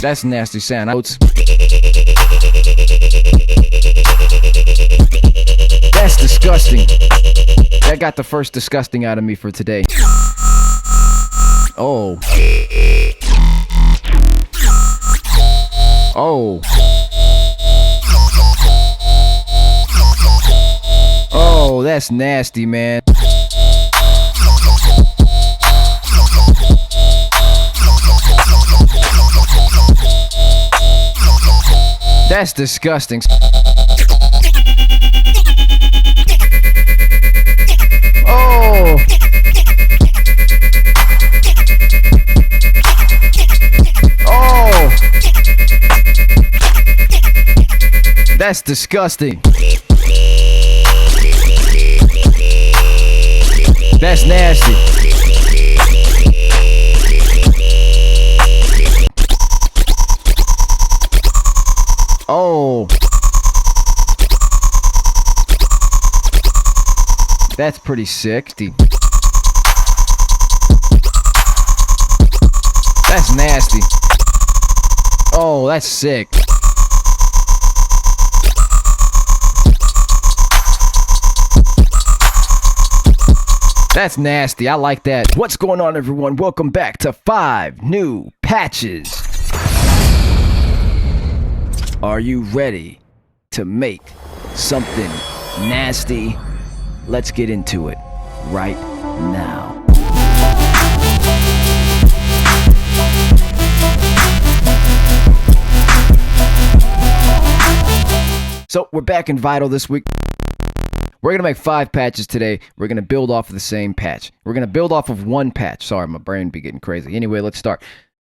That's a nasty sound. That's disgusting. That got the first disgusting out of me for today. Oh. Oh. Oh, that's nasty, man. That's disgusting. Oh. Oh. That's disgusting. That's nasty. Oh. That's pretty sick. That's nasty. Oh, that's sick. That's nasty. I like that. What's going on, everyone? Welcome back to 5 new patches. Are you ready to make something nasty? Let's get into it right now. So we're back in Vital this week. We're going to make 5 patches today. We're going to build off of the same patch. We're going to build off of 1 patch. Sorry, my brain be getting crazy. Anyway, let's start.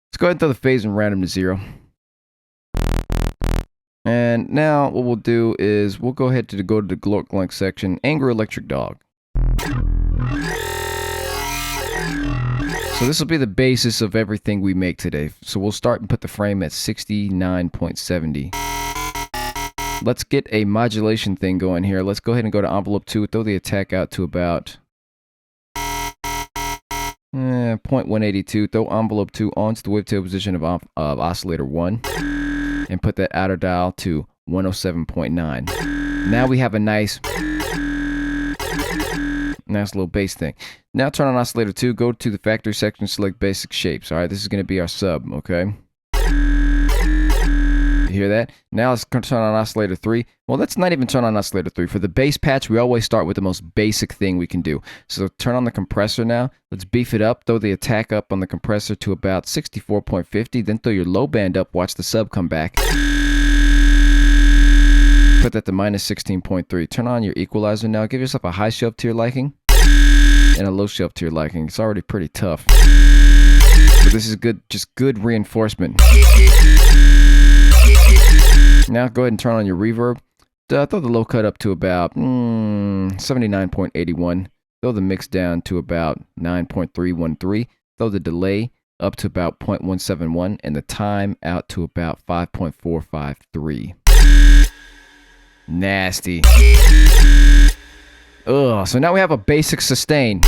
Let's go ahead and throw the phase and random to 0. And now what we'll do is we'll go ahead to go to the Glork Link section, Angry Electric Dog. So this will be the basis of everything we make today. So we'll start and put the frame at 69.70. Let's get a modulation thing going here. Let's go ahead and go to envelope 2, throw the attack out to about 0.182. Throw envelope 2 onto the wavetable position of oscillator 1 and put that outer dial to 107.9. Now we have a nice little bass thing. Now turn on oscillator 2, go to the factory section, select basic shapes. Alright, this is going to be our sub, okay? You hear that? Now let's turn on oscillator 3. Well, let's not even turn on oscillator 3. For the bass patch, we always start with the most basic thing we can do. So turn on the compressor now. Let's beef it up. Throw the attack up on the compressor to about 64.50. Then throw your low band up. Watch the sub come back. Put that to minus 16.3. Turn on your equalizer now. Give yourself a high shelf to your liking and a low shelf to your liking. It's already pretty tough. But this is good, just good reinforcement. Now go ahead and turn on your reverb. Throw the low cut up to about 79.81. Throw the mix down to about 9.313. Throw the delay up to about 0.171 and the time out to about 5.453. Nasty. Ugh, so now we have a basic sustain.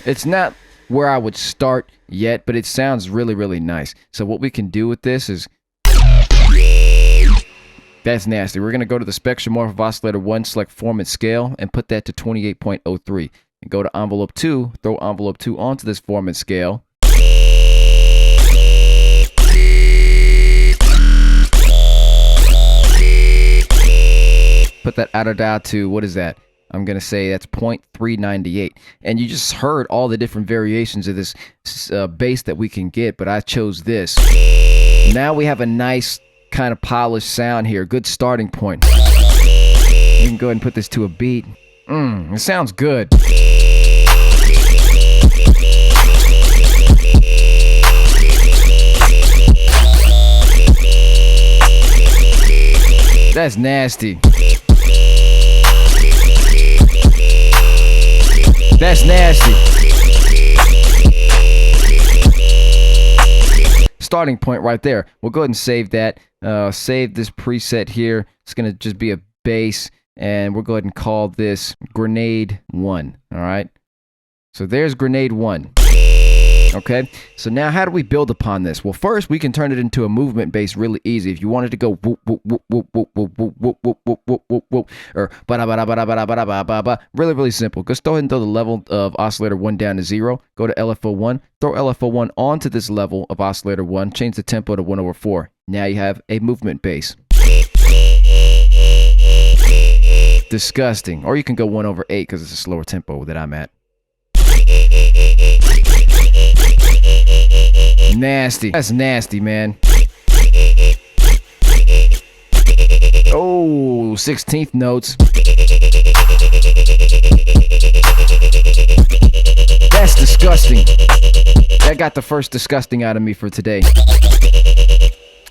It's not where I would start yet, but it sounds really, really nice. So what we can do with this is... That's nasty. We're going to go to the spectrum morph of oscillator 1, select form and scale, and put that to 28.03. And go to envelope 2, throw envelope 2 onto this form and scale. Put that outer dial to, what is that? I'm going to say that's 0.398. And you just heard all the different variations of this bass that we can get, but I chose this. Now we have a nice kind of polished sound here. Good starting point. You can go ahead and put this to a beat. It sounds good. That's nasty. That's nasty. Starting point right there. We'll go ahead and save that. Save this preset here. It's going to just be a bass. And we'll go ahead and call this Grenade 1. Alright. So there's grenade 1. Okay, so now how do we build upon this? Well, first we can turn it into a movement bass really easy. If you wanted to go whoop, whoop, whoop, whoop, whoop, whoop, whoop, whoop, whoop, whoop, whoop, whoop, whoop, or ba-da-ba-da-ba-da-ba-da-ba-da-ba-da-ba, really simple. Just go ahead and throw the level of oscillator 1 down to 0. Go to LFO1, throw LFO1 onto this level of oscillator 1, change the tempo to 1/4. Now you have a movement bass. Disgusting. Or you can go 1/8 because it's a slower tempo that I'm at. Nasty. That's nasty, man. Oh, 16th notes. That's disgusting. That got the first disgusting out of me for today.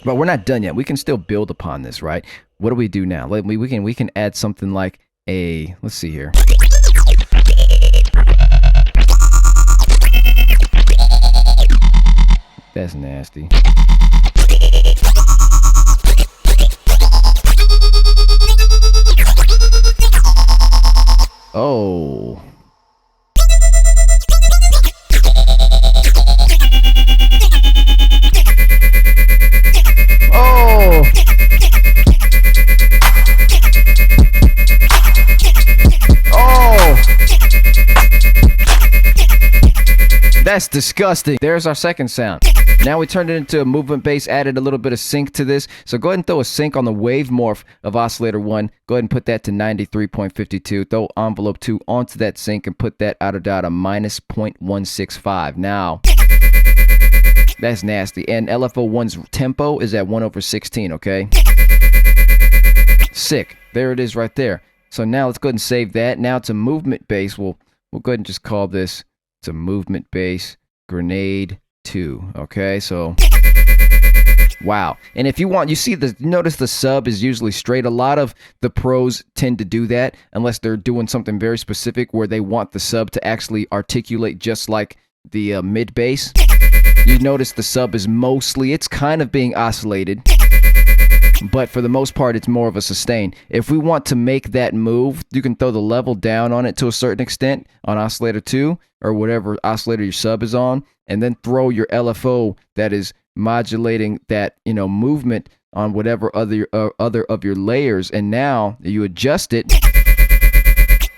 But we're not done yet. We can still build upon this, right? What do we do now? We can add something like a, let's see here. That's nasty. Oh. Oh. Oh. That's disgusting. There's our second sound. Now we turned it into a movement bass, added a little bit of sync to this. So go ahead and throw a sync on the wave morph of oscillator 1. Go ahead and put that to 93.52. Throw envelope 2 onto that sync and put that outer dial to -0.165. Now, that's nasty. And LFO1's tempo is at 1/16, okay? Sick. There it is right there. So now let's go ahead and save that. Now it's a movement bass. We'll go ahead and just call this, it's a movement bass grenade 2. Okay, so wow. And if you want, you see the, notice the sub is usually straight. A lot of the pros tend to do that unless they're doing something very specific where they want the sub to actually articulate just like the mid bass. You notice the sub is mostly, it's kind of being oscillated, but for the most part it's more of a sustain. If we want to make that move, you can throw the level down on it to a certain extent on oscillator 2 or whatever oscillator your sub is on, and then throw your LFO that is modulating that, you know, movement on whatever other of your layers, and now you adjust it.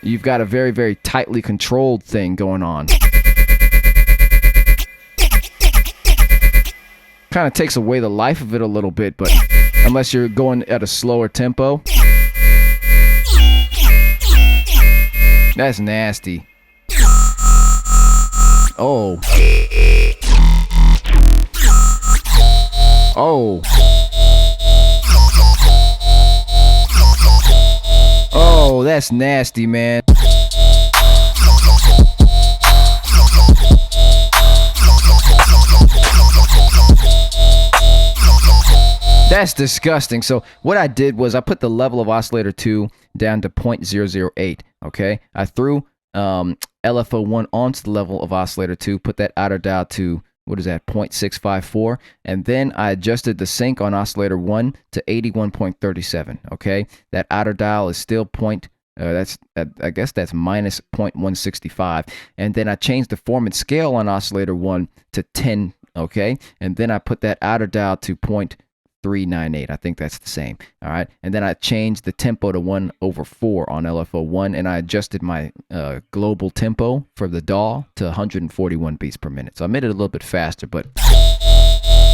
You've got a very, very tightly controlled thing going on. Kind of takes away the life of it a little bit, but unless you're going at a slower tempo. That's nasty. Oh. Oh. Oh, that's nasty, man. That's disgusting. So what I did was I put the level of oscillator 2 down to 0.008. Okay, I threw LFO1 onto the level of oscillator 2, put that outer dial to, what is that, 0.654, and then I adjusted the sync on oscillator 1 to 81.37. Okay, that outer dial is still I guess that's minus 0.165, and then I changed the form and scale on oscillator 1 to 10. Okay, and then I put that outer dial to 0.398. I think that's the same. All right, and then I changed the tempo to 1/4 on LFO1, and I adjusted my global tempo for the DAW to 141 beats per minute. So I made it a little bit faster, but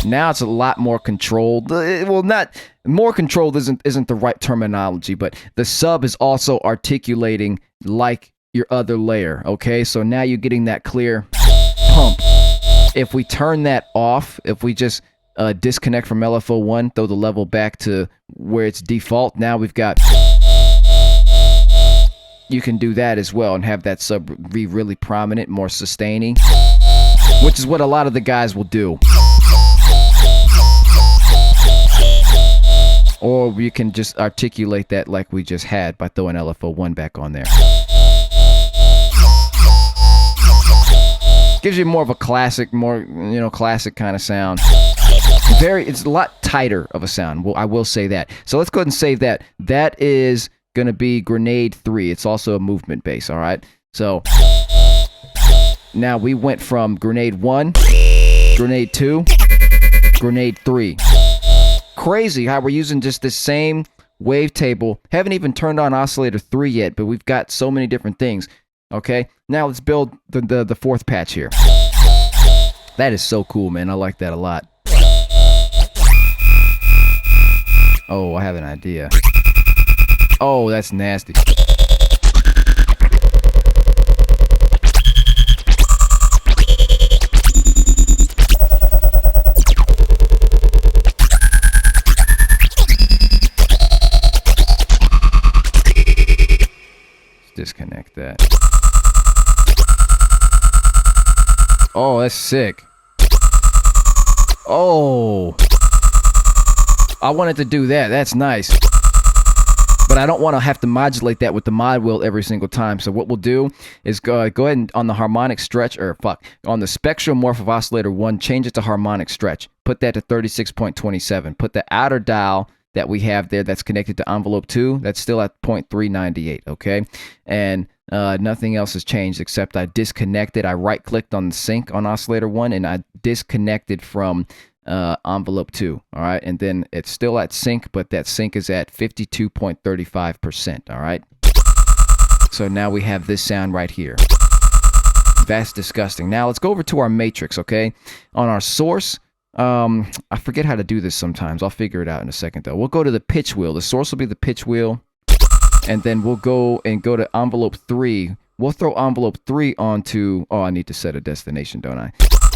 now it's a lot more controlled. Well, not more controlled isn't the right terminology, but the sub is also articulating like your other layer. Okay, so now you're getting that clear pump. If we turn that off, if we just disconnect from LFO1, throw the level back to where it's default, now we've got, you can do that as well and have that sub be really prominent, more sustaining, which is what a lot of the guys will do. Or we can just articulate that like we just had by throwing LFO1 back on there. Gives you more of a classic, classic kind of sound. It's a lot tighter of a sound. Well, I will say that. So let's go ahead and save that. That is going to be Grenade 3. It's also a movement bass, all right? So Now we went from grenade 1, grenade 2, grenade 3. Crazy how we're using just the same wavetable. Haven't even turned on oscillator 3 yet, but we've got so many different things. Okay, now let's build the fourth patch here. That is so cool, man. I like that a lot. Oh, I have an idea. Oh, that's nasty. Disconnect that. Oh, that's sick. Oh, I wanted to do that. That's nice. But I don't want to have to modulate that with the mod wheel every single time. So what we'll do is go ahead and on the harmonic stretch, on the spectral morph of oscillator 1, change it to harmonic stretch. Put that to 36.27. Put the outer dial that we have there that's connected to envelope 2, that's still at 0.398, okay? And nothing else has changed except I disconnected. I right-clicked on the sync on oscillator 1, and I disconnected from envelope 2, all right? And then it's still at sync, but that sync is at 52.35%, all right? So now we have this sound right here. That's disgusting. Now let's go over to our matrix, okay? On our source, I forget how to do this sometimes. I'll figure it out in a second though. We'll go to the pitch wheel. The source will be the pitch wheel. And then we'll go to envelope 3. We'll throw envelope 3 onto... Oh, I need to set a destination, don't I?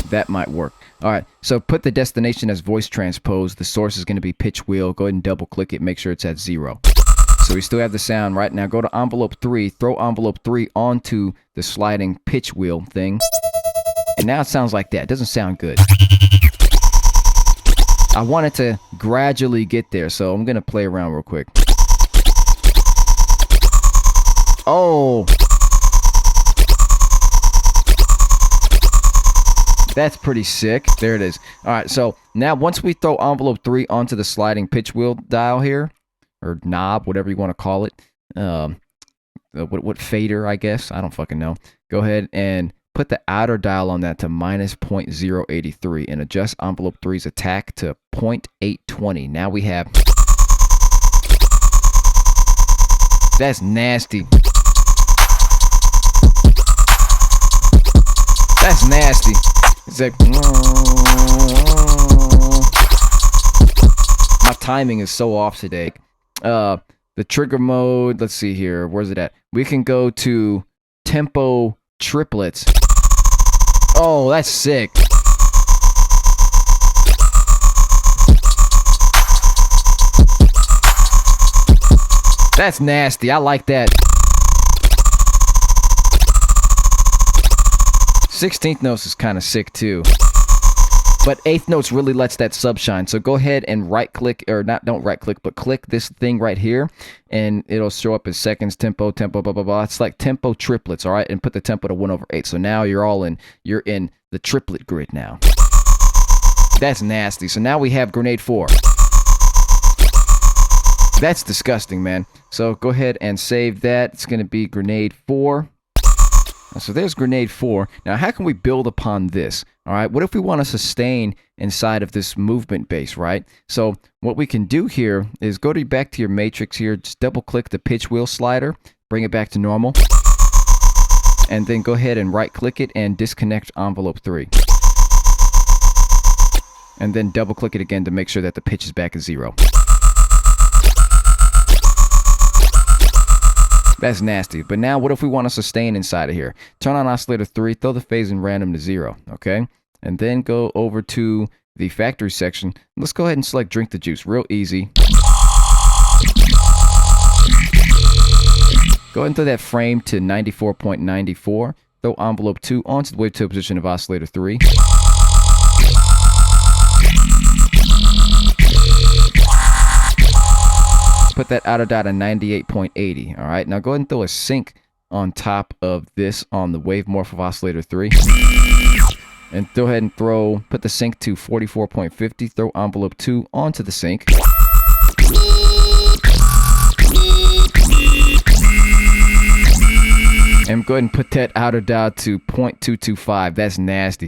That might work. All right, so put the destination as voice transpose. The source is going to be pitch wheel. Go ahead and double click it. Make sure it's at 0. So we still have the sound right now. Go to envelope 3. Throw envelope 3 onto the sliding pitch wheel thing. And now it sounds like that. It doesn't sound good. I want it to gradually get there, so I'm going to play around real quick. Oh! That's pretty sick. There it is. All right, so now once we throw envelope 3 onto the sliding pitch wheel dial here, or knob, whatever you want to call it, what fader, I guess. I don't fucking know. Go ahead and put the outer dial on that to minus 0.083 and adjust envelope 3's attack to 0.820. Now we have... That's nasty. That's nasty. It's like... My timing is so off today. The trigger mode, let's see here. Where's it at? We can go to tempo triplets. Oh, that's sick. That's nasty. I like that. 16th notes is kind of sick too. But 8th notes really lets that sub shine. So go ahead and right click, or don't right click, but click this thing right here, and it'll show up as seconds, tempo, blah, blah, blah. It's like tempo triplets, all right? And put the tempo to 1/8. So now you're in the triplet grid now. That's nasty. So now we have grenade 4. That's disgusting, man. So go ahead and save that. It's going to be grenade 4. So there's grenade 4. Now, how can we build upon this? All right, what if we want to sustain inside of this movement base, right? So what we can do here is go back to your matrix here, just double click the pitch wheel slider, bring it back to normal, and then go ahead and right click it and disconnect envelope 3. And then double click it again to make sure that the pitch is back at 0. That's nasty. But now what if we want to sustain inside of here? Turn on oscillator 3, throw the phase in random to 0, okay? And then go over to the factory section. Let's go ahead and select drink the juice. Real easy. Go ahead and throw that frame to 94.94. Throw envelope 2 onto the wavetable position of oscillator 3. Put that outer dot at 98.80. All right, now go ahead and throw a sync on top of this on the wave morph of oscillator 3. And go ahead and put the sync to 44.50. Throw envelope 2 onto the sync. And go ahead and put that outer dial to 0.225. That's nasty.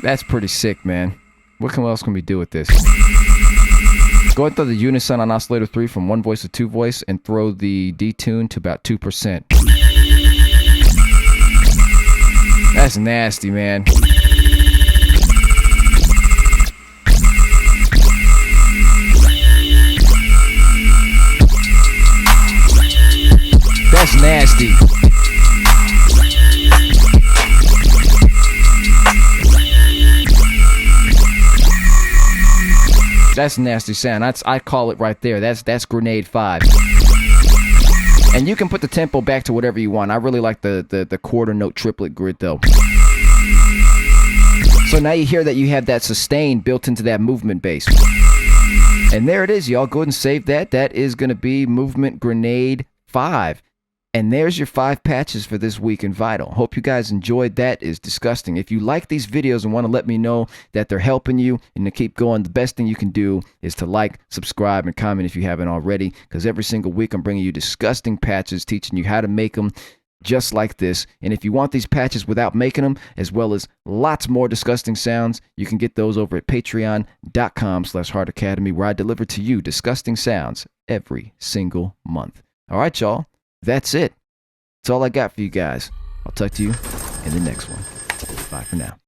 That's pretty sick, man. What else can we do with this? Go ahead and throw the unison on oscillator 3 from 1 voice to 2 voice and throw the detune to about 2%. That's nasty, man. That's nasty. That's a nasty sound. I call it right there. That's grenade 5. And you can put the tempo back to whatever you want. I really like the quarter note triplet grid though. So now you hear that you have that sustain built into that movement bass. And there it is, y'all. Go ahead and save that. That is going to be movement grenade 5. And there's your 5 patches for this week in Vital. Hope you guys enjoyed. That is disgusting. If you like these videos and want to let me know that they're helping you and to keep going, the best thing you can do is to like, subscribe, and comment if you haven't already. Because every single week I'm bringing you disgusting patches, teaching you how to make them just like this. And if you want these patches without making them, as well as lots more disgusting sounds, you can get those over at patreon.com/heartacademy, where I deliver to you disgusting sounds every single month. All right, y'all. That's it. That's all I got for you guys. I'll talk to you in the next one. Bye for now.